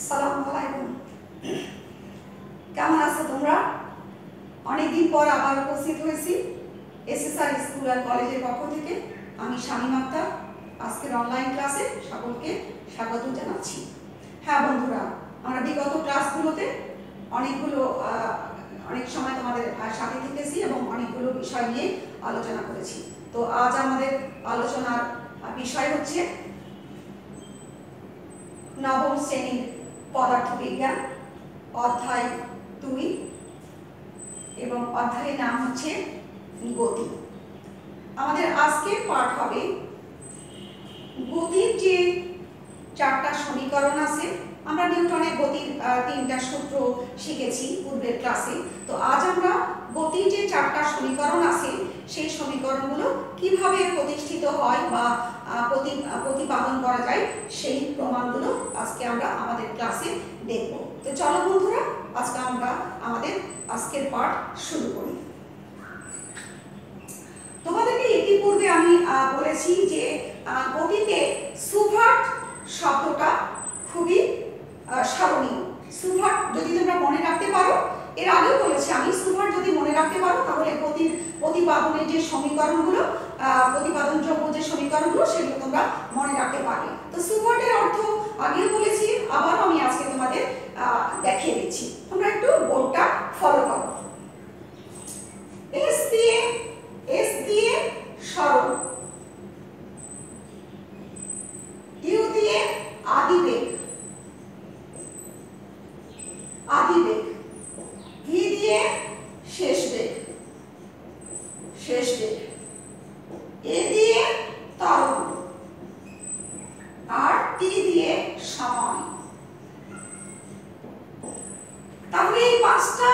আসসালামু আলাইকুম। কেমন আছো তোমরা? অনেকদিন পর আবার উপস্থিত হয়েছি এসএসআর স্কুল আর কলেজের পক্ষ থেকে। আমি শামীম আক্তার। আজকের অনলাইন ক্লাসে সকলকে স্বাগত জানাচ্ছি। হ্যাঁ বন্ধুরা, আমরা বিগত ক্লাসগুলোতে অনেক সময় তোমাদের সাথে থেকেছি এবং অনেকগুলো বিষয় নিয়ে আলোচনা করেছি। তো আজ আমাদের আলোচনার বিষয় হচ্ছে নবম শ্রেণীর পদার্থবিজ্ঞান অধ্যায় 2 এবং অধ্যায়ের নাম হচ্ছে গতি। আমাদের আজকের পাঠ হবে গতির যে 4টা সমীকরণ আছে। আমরা নিউটনের গতির 3টা সূত্র শিখেছি পূর্বের ক্লাসে। তো আজ আমরা গতির যে 4টা সমীকরণ আছে সেই সমীকরণগুলো কিভাবে প্রতিষ্ঠিত হয় বা প্রতিপাদন করা যায় সেই প্রমাণগুলো আজকে আমরা আমাদের ক্লাসে দেখব। তো চলো বন্ধুরা, আজকে আমরা আমাদের আজকের পাঠ শুরু করি। তোমাদেরকে ইতিপূর্বে আমি বলেছি যে গতিতে সুভাট শব্দটা খুবই স্মরণীয়। সুভাট যদি তোমরা মনে রাখতে পারো, এর আগেও বলেছি আমি, সুভাট যদি মনে রাখতে পারো তাহলে প্রতিপাদনের যে সমীকরণগুলো, প্রতিপাদনযোগ্য যে সমীকরণগুলো সেগুলো তোমরা মনে রাখতে পারবে। তো সুভাটের অর্থ আগেও বলেছি, আবার আমি আজকে তোমাদের দেখিয়ে দিচ্ছি। তোমরা একটু বোর্ডটা ফলো করো। এস দিয়ে সরল, ইউ দিয়ে আদিবেগ, ভি দিয়ে শেষ বেগ, এ দিয়ে ত্বরণ, আর টি দিয়ে সময়। তাহলে এই 5টা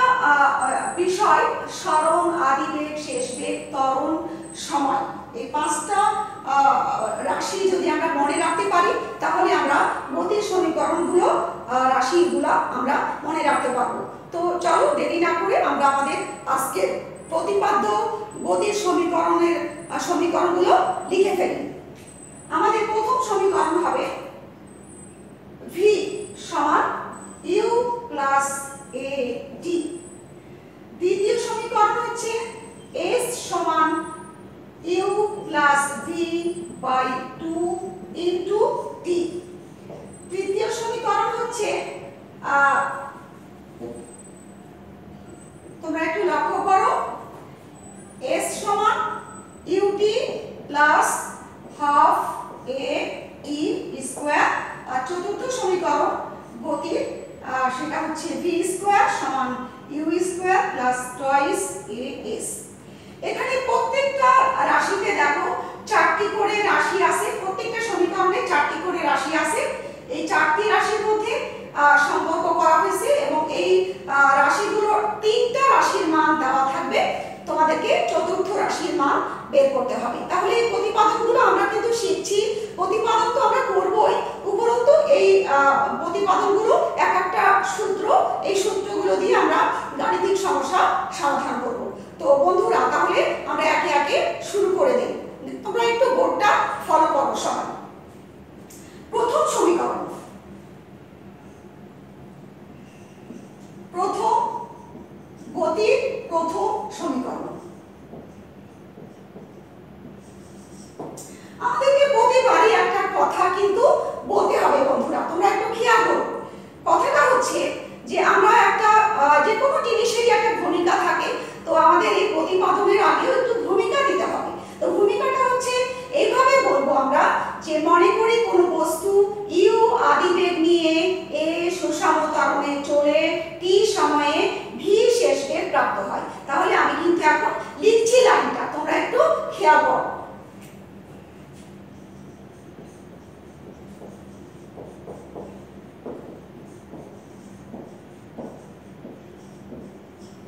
বিষয়, সরণ, আদিবেগ, শেষ বেগ, ত্বরণ, সময়, এই 5টা রাশি যদি আমরা মনে রাখতে পারি তাহলে আমরা গতির সমীকরণগুলো, রাশিগুলো আমরা মনে রাখতে পারবো। তো চলো দেরি না করে আমরা আমাদের আজকের প্রতিপাদ্য গতির সমীকরণগুলো লিখে ফেলি। আমাদের প্রথম সমীকরণ হবে ভি সমান ইউ প্লাস এ ডি। দ্বিতীয় সমীকরণ হচ্ছে এস সমান u plus v by 2 into t. তৃতীয় সমীকরণ হচ্ছে, তোমরা একটু লক্ষ্য করো, এস সমান u t plus half a t square. আর চতুর্থ সমীকরণ গতির, সেটা হচ্ছে ভি স্কয়ার সমান u square plus twice a s. এখানে প্রত্যেকটা রাশিতে দেখো 4টি করে রাশি আছে, প্রত্যেকটা সমীকরণে 4টি করে রাশি আছে। এই 4টি রাশির মধ্যে সম্পর্ক করা হয়েছে এবং এই রাশিগুলোর 3টা রাশির মান দেওয়া থাকবে। তোমাদেরকে চতুর্থ রাশির মান বের করতে হবে। তাহলে এই প্রতিপাদনগুলো আমরা কিন্তু শিখছি, প্রতিপাদন তো আমরা করবই, উপরন্তু এই প্রতিপাদনগুলো এক একটা সূত্র, এই সূত্রগুলো দিয়ে আমরা গাণিতিক সমস্যা সমাধান করব। তো বন্ধুরা, তাহলে আমরা একে একে শুরু করে দিই। তোমরা একটু বোর্ডটা ফলো করো সবাই। প্রথম সমীকরণ, গতির প্রথম সমীকরণ। আমাদেরকে প্রতিবারই একটা কথা কিন্তু বলতে হবে বন্ধুরা, তোমরা একটু খেয়াল করো। কথাটা হচ্ছে যে আমরা একটা যে কোনো জিনিসেরই একটা ভূমিকা থাকে, তো আমাদের এই প্রতিপাদনের আগেও একটু ভূমিকা দিতে হবে। তো ভূমিকাটা হচ্ছে এইভাবে বলবো আমরা, যে মনে করি কোনো বস্তু ইউ আদিবেগ নিয়ে এ সুষম ত্বরণে চলে টি সময়ে ভি শেষ বেগ প্রাপ্ত হয়। তাহলে আমি কিন্তু এখন লিখছি লাইনটা, তোমরা একটু খেয়াল করো।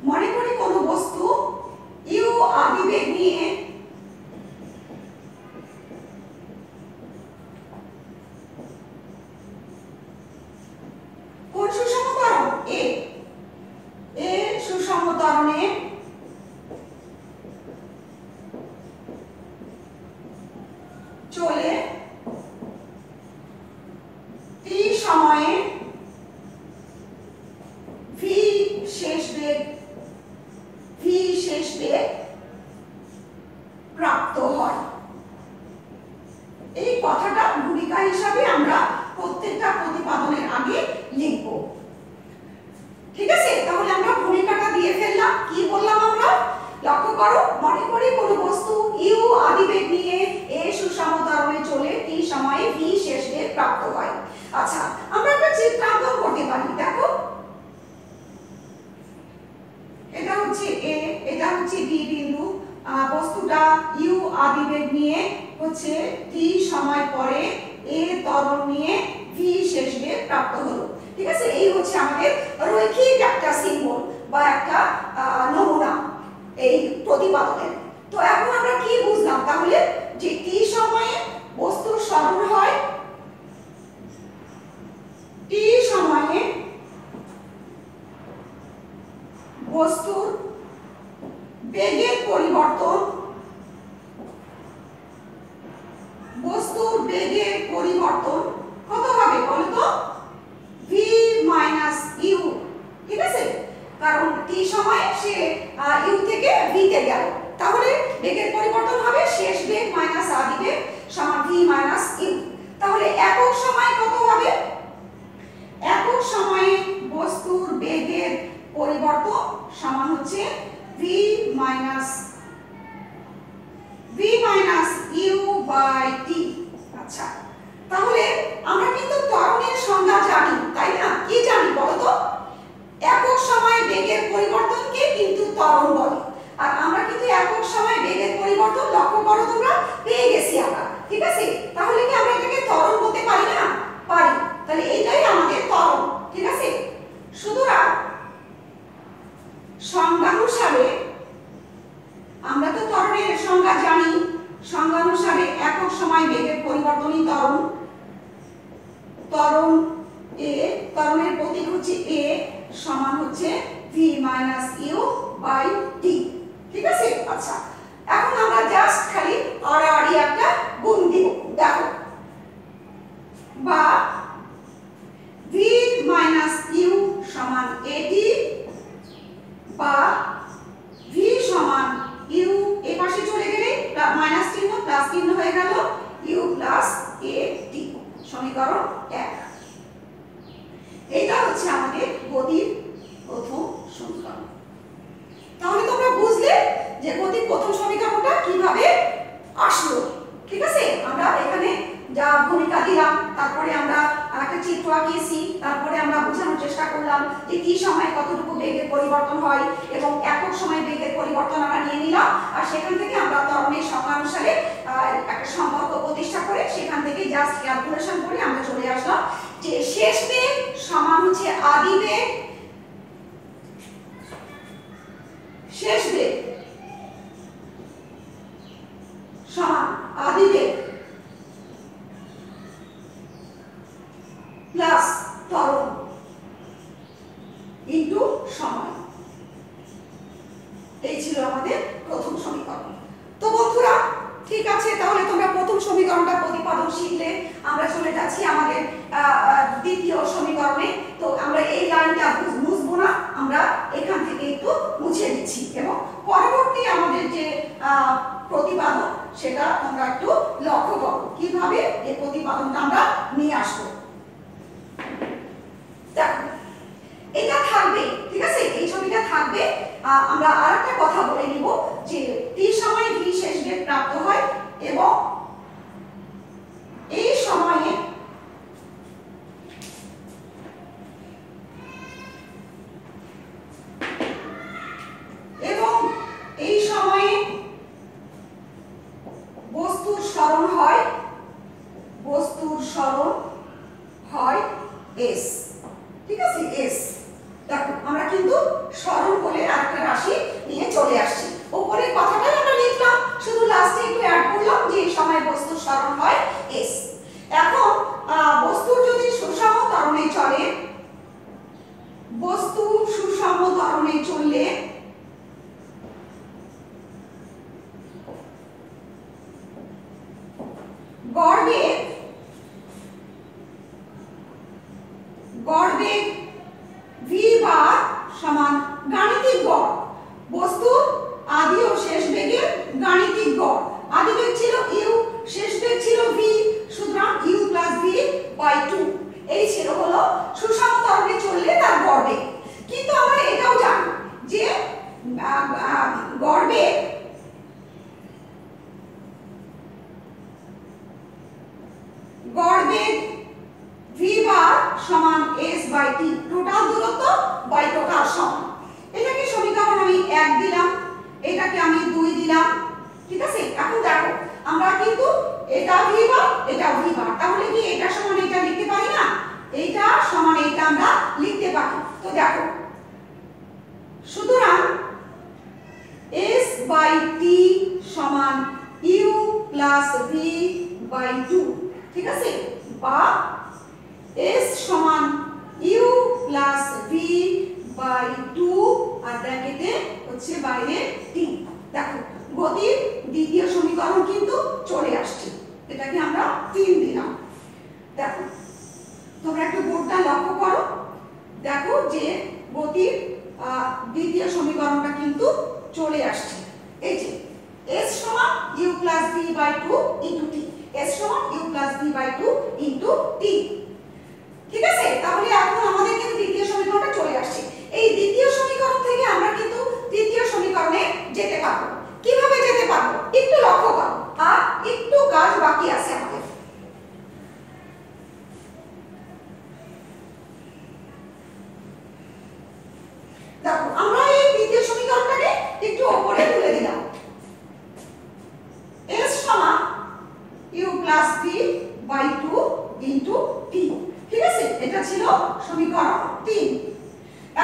মনে করি কোনো বস্তু ইউ আদিবেগ নিয়ে কোন সুষম ত্বরণ এ সুষম ত্বরণে যদি কোনো বস্তু ইউ আদিবেগ নিয়ে এ সুষম ত্বরণে চলে টি সময়ে ভি শেষ বেগ প্রাপ্ত হয়। আচ্ছা, আমরা একটা চিত্রাঙ্কন করতে পারি। দেখো, এটা হচ্ছে এ, এটা হচ্ছে বি বিন্দু। বস্তুটা ইউ আদিবেগ নিয়ে হচ্ছে টি সময় পরে এ ত্বরণ নিয়ে ভি শেষ বেগ প্রাপ্ত হলো। ঠিক আছে, এই হচ্ছে আমাদের রৈখিক একটা সিম্বল বা একটা নমুনা এই প্রতিপাদনের। তো এখন আমরা কি বুঝলাম তাহলে, যে টি সময়ে বস্তুর সরণ হয়, টি সময়ে বস্তুর বেগের পরিবর্তন, বস্তুর বেগের পরিবর্তন কত হবে বলতো? v minus u. ঠিক আছে, কারণ টি সময়ে সে ইউ থেকে ভি তে গেল, তাহলে বেগের পরিবর্তন হবে শেষ বেগ মাইনাস আদি বেগ সমান v মাইনাস ইউ। তাহলে একক সময় কত হবে? একক সময়ে বস্তুর বেগের পরিবর্তন সমান হচ্ছে v minus you by T. আচ্ছা, তাহলে আমরা কিন্তু ত্বরণের সংজ্ঞা জানি, তাই না? কি জানি বলতো? একক সময়ে বেগের পরিবর্তনকে কিন্তু ত্বরণ বলে। আর আমরা কিন্তু একক সময়ে বেগের পরিবর্তন, লক্ষ্য করো তোমরা, পেয়ে গেছি আমরা। ঠিক আছে, তাহলে কি আমরা এটাকে ত্বরণ বলতে পারি না? পারি। তাহলে এইটাই আমাদের ত্বরণ। ঠিক আছে, সুতরাং সংজ্ঞানুসারে আমরা তো ত্বরণের সংজ্ঞা জানি। সংজ্ঞানুসারে একক সময় বেগের পরিবর্তনই ত্বরণ। ত্বরণ এ, ত্বরণের প্রতীক হচ্ছে এ, সমান হচ্ছে v minus you by T. ঠিক আছে, আচ্ছা, এখন আমরা জাস্ট খালি আড়াআড়ি একটা গুণ দিব। দেখো, বা v মাইনাস ইউ সমান এটি, বা v সমান ইউ এই পাশে চলে গেলে মাইনাস চিহ্ন প্লাস চিহ্ন হয়ে গেল, ইউ প্লাস এ টি, সমীকরণ 1। এটা হচ্ছে আমাদের গতির প্রথম সমীকরণ। তাহলে তোমরা বুঝলে যে গতির প্রথম সমীকরণটা কিভাবে আসলো। ঠিক আছে, আমরা এখানে যা ভূমিকা দিলাম, তারপরে আমরা একটা চিত্র আঁকিয়েছি, তারপরে আমরা বোঝানোর চেষ্টা করলাম যে কি সময় কতটুকু বেগের পরিবর্তন হয়, এবং একক সময় বেগের পরিবর্তন আমরা নিয়ে নিলাম। আর সেখান থেকে আমরা ত্বরণের সংজ্ঞা অনুসারে একটা সম্পর্ক প্রতিষ্ঠা করে সেখান থেকে জাস্ট ক্যালকুলেশন করে আমরা চলে আসলাম যে শেষ বেগ সমান হচ্ছে আদি বেগ, শেষ বেগ সমান আদি বেগ প্লাস ত্বরণ ইনটু সময়। এই ছিল আমাদের প্রথম সমীকরণ। তো বন্ধুরা, ঠিক আছে, তাহলে তোমরা প্রথম সমীকরণটা প্রতিপাদন শিখলে। আমরা চলে যাচ্ছি আমাদের দ্বিতীয় সমীকরণে। তো আমরা এই লাইনটা বুঝবো না, আমরা এখান থেকে একটু মুছে দিচ্ছি, এবং পরবর্তী আমাদের যে প্রতিপাদন সেটা তোমরা একটু লক্ষ্য করো কিভাবে এই প্রতিপাদনটা আমরা নিয়ে আসবো। দেখো, এটা থাকবে। ঠিক আছে, এই ছবিটা থাকবে। আমরা আরেকটা কথা বলে নিব যে টি সময়ে ভি শেষ বেগ প্রাপ্ত হয়, এবং এই সময়ে বস্তুর সরণ হয় এস। ঠিক আছে, এস। দেখো, আমরা কিন্তু সরণ বলে আরেকটা রাশি নিয়ে চলে আসছি। উপরের কথাটাই আমরা লিখলাম, শুধু লাস্টে একটু অ্যাড করলাম যে এই সময় বস্তুর সরণ হয় এস। এখন বস্তুর যদি সুষম ত্বরণে চলে, বস্তু সুষম ত্বরণে চললে গড় বেগ v বার সমান গাণিতিক গড়, বস্তুর আদি ও শেষ বেগের গাণিতিক গড়। আদি বেগ ছিল ইউ, শেষ বেগ ছিল v, সুতরাং u প্লাস v বেগ v বার সমান s বাই t, টোটাল দূরত্ব বাই টোটাল সময়। এটাকে সমীকরণ আমি 1 দিলাম, এটাকে আমি 2 দিলাম, ঠিক আছে। এখন দেখো আমরা কিন্তু এটা v বার এটা v বার, তাহলে কি এটা সমান এটা লিখতে পারি না? এইটা সমান এইটা আমরা লিখতে পারি। তো দেখো সুতরাং s বাই t সমান u প্লাস v বাই 2, ঠিক আছে, বা s সমান u প্লাস v বাই 2 আর ব্র্যাকেটে হচ্ছে বাইরে t। দেখো গতির দ্বিতীয় সমীকরণ কিন্তু চলে আসছে, এটাকে আমরা 3 দিলাম। দেখো তোমরা একটু বোর্ডটা লক্ষ্য করো, দেখো যে গতির দ্বিতীয় সমীকরণটা কিন্তু চলে আসছে। এই যে s সমান u plus v by 2 into t, s সমান u plus v by 2 into t, ঠিক আছে। তাহলে এখন আমাদের কিন্তু দ্বিতীয় সমীকরণটা চলে আসছে। এই দ্বিতীয় সমীকরণ থেকে আমরা কিন্তু তৃতীয় সমীকরণে যেতে পারবো। কিভাবে যেতে পারবো একটু লক্ষ্য করো, আর একটু কাজ বাকি আছে আমাদের। দেখো আমরা এই তৃতীয় সমীকরণটাকে একটু উপরে তুলে দিলাম, s সমান u plus v by 2 into t, ঠিক আছে। এটা ছিল সমীকরণ 3।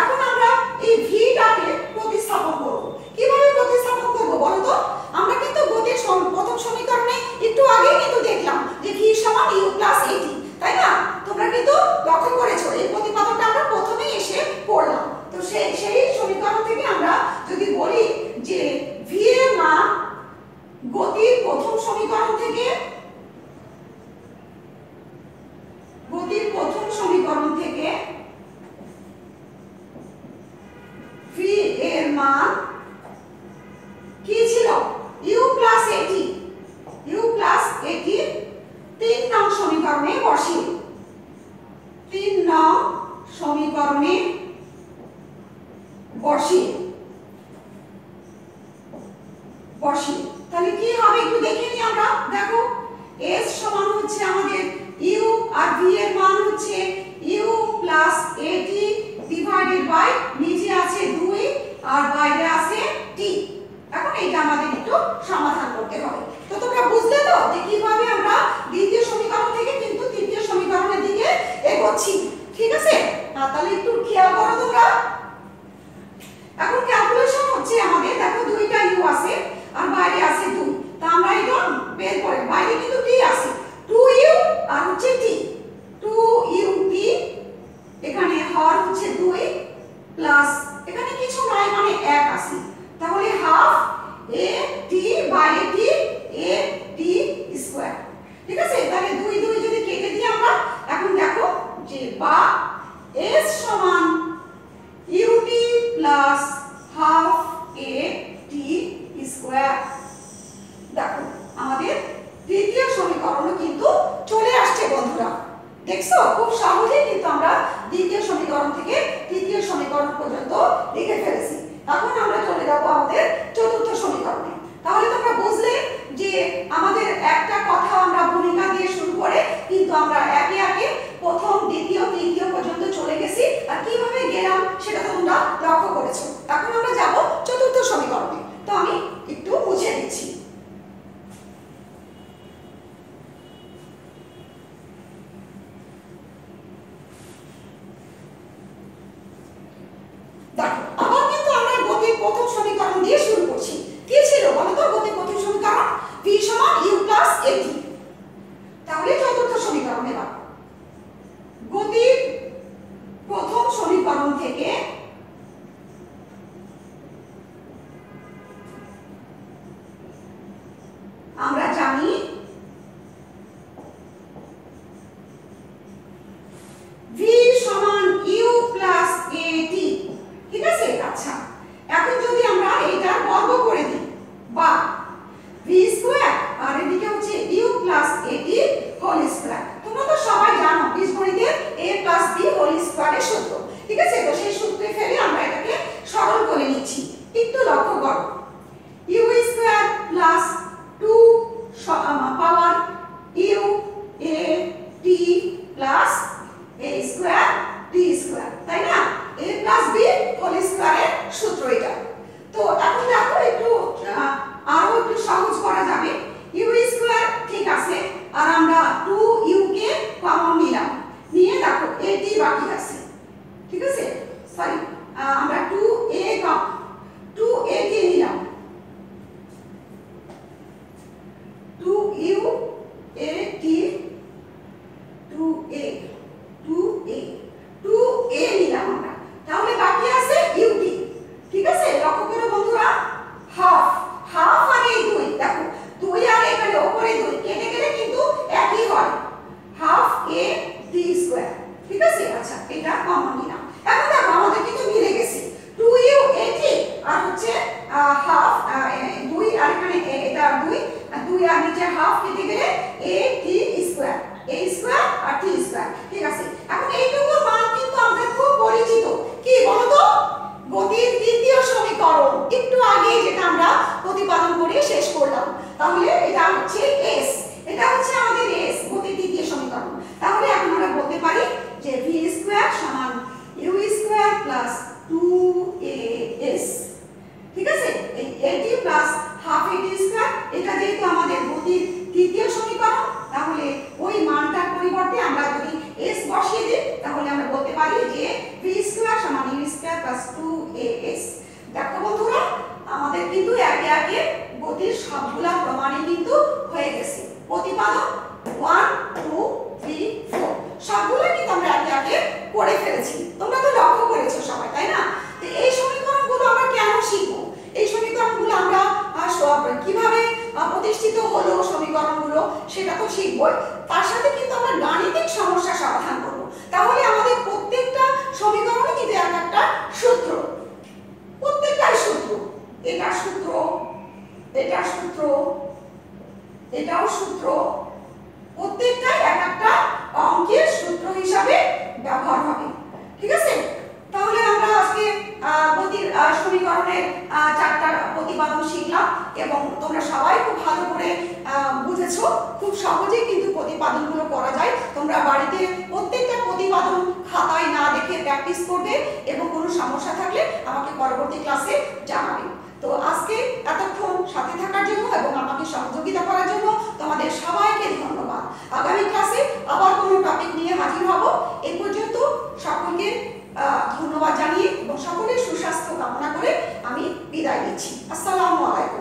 এখন আমরা এই v টাকে প্রতিস্থাপন করব। কিভাবে প্রতিস্থাপন করব বলো তো? আমরা কিন্তু গতির প্রথম সমীকরণে একটু আগে কিন্তু দেখলাম যে v সমান u প্লাস at, তাই না? তোমরা কিন্তু লক্ষ্য করেছো এই প্রতিপাদকটা আমরা প্রথমেই এসে পড়লাম। তো সেই সমীকরণ থেকে আমরা যদি বলি যে v এর মান গতির প্রথম সমীকরণ থেকে v এর মান কি ছিল? u plus at, u plus at 3 নং সমীকরণে বসিয়ে, 3 নং সমীকরণে বসিয়ে তাহলে কি হবে একটু দেখে নিই আমরা। দেখো s সমান হচ্ছে আমাদের u আর v এর মান হচ্ছে u plus at divided by নিচে আছে 2 আর বাইরে আছে t। এখন এটা আমাদের একটু সমাধান করতে হবে। তো তোমরা বুঝলে তো যে কিভাবে আমরা দ্বিতীয় সমীকরণ থেকে কিন্তু তৃতীয় সমীকরণের দিকে এগোচ্ছি, ঠিক আছে। তাহলে একটু খেয়াল করো তোমরা। এখন ক্যালকুলেশন হচ্ছে আমাদের, দেখো দুইটা u আছে আর বাইরে আছে 2, তা আমরা এটা বের করে, বাইরে কিন্তু t আছে, 2u আর হচ্ছে t, 2ut, এখানে হর হচ্ছে 2 প্লাস এখানে কিছু নাই মানে 1 আছে, তাহলে half a t by t a t square, ঠিক আছে। তাহলে 2 2 যদি কেটে দিই আমরা, এখন দেখো যে বা s সমান ut plus half a t square. দেখো আমাদের তৃতীয় সমীকরণ কিন্তু চলে আসছে বন্ধুরা, দেখছো খুব সহজেই কিন্তু আমরা দ্বিতীয় সমীকরণ থেকে তৃতীয় সমীকরণ পর্যন্ত লিখে ফেলেছি। এখন আমরা চলে যাব আমাদের চতুর্থ সমীকরণে। তাহলে তোমরা বুঝলে যে আমাদের একটা কথা আমরা ভূমিকা দিয়ে শুরু করে কিন্তু আমরা একে একে প্রথম দ্বিতীয় তৃতীয় পর্যন্ত চলে গেছি, আর কিভাবে গেলাম সেটা তোমরা লক্ষ্য করেছো। এখন আমরা যাব চতুর্থ সমীকরণে। তো আমি একটু মুছে দিচ্ছি। দেখো আবার কিন্তু আমরা গতির প্রথম সমীকরণ দিয়ে শুরু করছি। কি ছিল বলো তো গতির প্রথম সমীকরণ? v সমান u প্লাস at। তাহলে চতুর্থ সমীকরণ, এবার গতির প্রথম সমীকরণ থেকে আমরা জানি v সমান u প্লাস at, ঠিক আছে। আচ্ছা এখন যদি আমরা এইটার বর্গ করে দিই, বা v স্কয়ার আর এদিকে হচ্ছে u plus at whole square. তোমরা তো সবাই জানো বীজগণিতে a প্লাস b হোল স্কয়ারের সূত্র, ঠিক আছে। তো সেই সূত্রে ফেলে আমরা এটাকে সরল করে নিচ্ছি। একটু লক্ষ্য করো, u স্কয়ার প্লাস 2 2 আর নিচে হাফ কেটে গেলে a t square, a square আর t স্কয়ার। ঠিক আছে, এখন এইটুকুর মান কিন্তু আমাদের খুব পরিচিত। কি বলো তো? গতির দ্বিতীয় সমীকরণ, একটু আগে যেটা আমরা প্রতিপাদন করে শেষ করলাম। তাহলে এটা হচ্ছে s, এটা হচ্ছে আমাদের s, গতির দ্বিতীয় সমীকরণ। তাহলে এখন আমরা বলতে পারি যে v স্কয়ার সমান u স্কয়ার প্লাস 2as। ঠিক আছে, এই at plus half at square, এটা যেহেতু আমাদের গতির তৃতীয় সমীকরণ, তাহলে ওই মানটার পরিবর্তে আমরা যদি s বসিয়ে দিই তাহলে আমরা বলতে পারি যে v স্কয়ার সমান u স্কয়ার প্লাস 2as। দেখো বন্ধুরা, আমাদের কিন্তু একে একে গতির সবগুলা প্রমাণই কিন্তু হয়ে গেছে। প্রতিপাদন 1 2 3 4 সবগুলো কিন্তু আমরা একে একে করে ফেলেছি। তোমরা তো লক্ষ্য করেছো সবাই, তাই না? তো এই সমীকরণগুলো আমরা কেন শিখবো? এই সমীকরণগুলো আমরা কিভাবে প্রতিষ্ঠিত হলো সমীকরণগুলো সেটা তো শিখবই, তার সাথে কিন্তু আমরা গাণিতিক সমস্যা সমাধান করব। তাহলে আমাদের প্রত্যেকটা সমীকরণে কিন্তু একটা সূত্র, প্রত্যেকটাই সূত্র, এটা সূত্র, এটা সূত্র, এটাও সূত্র, প্রত্যেকটাই একটা অঙ্কের সূত্র হিসাবে ব্যবহার হবে। ঠিক আছে, তাহলে আমরা আজকে গতির সমীকরণের 4টা প্রতিপাদন শিখলাম এবং তোমরা সবাই খুব ভালো করে বুঝেছো। খুব সহজেই কিন্তু প্রতিপাদনগুলো করা যায়। তোমরা বাড়িতে প্রত্যেকটা প্রতিপাদন খাতায় না দেখে প্র্যাকটিস করবে এবং কোনো সমস্যা থাকলে আমাকে পরবর্তী ক্লাসে জানাবে। তো আজকে এতক্ষণ সাথে থাকার জন্য এবং আমাকে সহযোগিতা করার জন্য তোমাদের সবাইকে ধন্যবাদ। আগামী ক্লাসে আবার কোনো টপিক নিয়ে হাজির হব। এই পর্যন্ত সকলকে ধন্যবাদ জানিয়ে এবং সকলের সুস্বাস্থ্য কামনা করে আমি বিদায় নিচ্ছি। আসসালামু আলাইকুম।